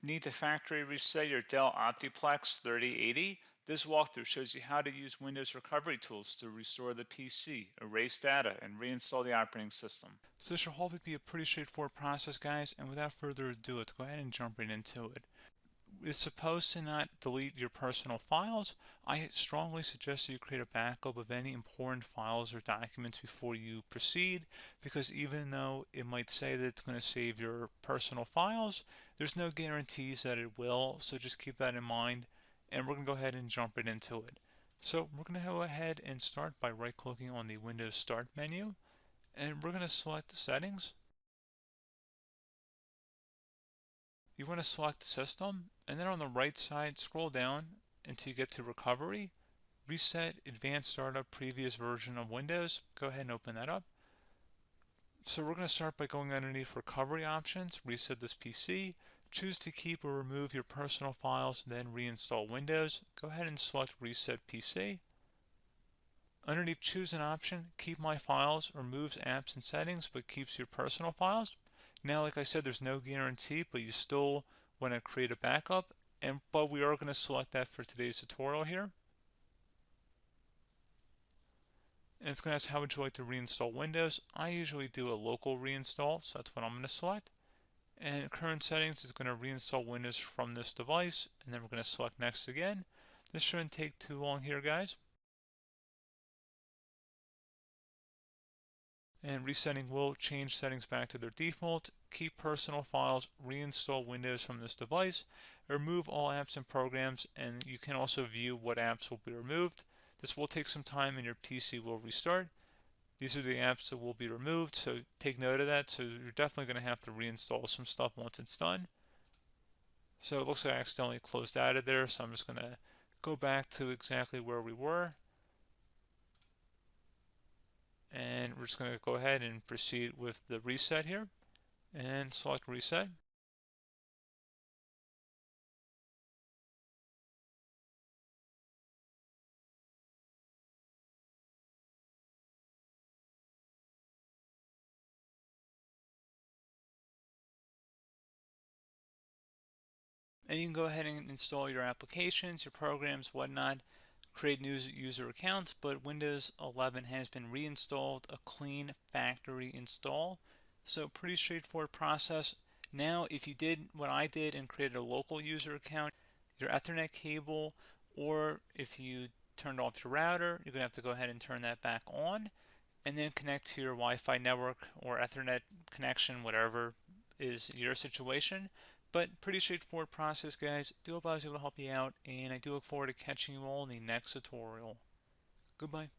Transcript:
Need to factory reset your Dell OptiPlex 3080? This walkthrough shows you how to use Windows recovery tools to restore the PC, erase data, and reinstall the operating system. So this should hopefully be a pretty straightforward process, guys, and without further ado, let's go ahead and jump right into it. It's supposed to not delete your personal files. I strongly suggest that you create a backup of any important files or documents before you proceed, because even though it might say that it's going to save your personal files, there's no guarantees that it will, so just keep that in mind, and we're going to go ahead and jump right into it. So we're going to go ahead and start by right-clicking on the Windows Start menu, and we're going to select Settings. You want to select System, and then on the right side, scroll down until you get to Recovery. Reset Advanced Startup Previous Version of Windows. Go ahead and open that up. So we're going to start by going underneath Recovery Options, reset this PC. Choose to keep or remove your personal files, then reinstall Windows. Go ahead and select Reset PC. Underneath Choose an option, Keep My Files removes apps and settings but keeps your personal files. Now, like I said, there's no guarantee, but you still want to create a backup, but we are going to select that for today's tutorial here. And it's going to ask how would you like to reinstall Windows. I usually do a local reinstall, so that's what I'm going to select. And current settings is going to reinstall Windows from this device, and then we're going to select next again. This shouldn't take too long here, guys. And resetting will change settings back to their default, keep personal files, reinstall Windows from this device, remove all apps and programs, and you can also view what apps will be removed. This will take some time and your PC will restart. These are the apps that will be removed, so take note of that. So you're definitely going to have to reinstall some stuff once it's done. So it looks like I accidentally closed out of there, so I'm just going to go back to exactly where we were. And we're just going to go ahead and proceed with the reset here and select reset. And you can go ahead and install your applications, your programs, whatnot, create new user accounts, but Windows 11 has been reinstalled, a clean factory install. So pretty straightforward process. Now, if you did what I did and created a local user account, your Ethernet cable, or if you turned off your router, you're going to have to go ahead and turn that back on, and then connect to your Wi-Fi network or Ethernet connection, whatever is your situation. But pretty straightforward process, guys. Do hope I was able to help you out, and I do look forward to catching you all in the next tutorial. Goodbye.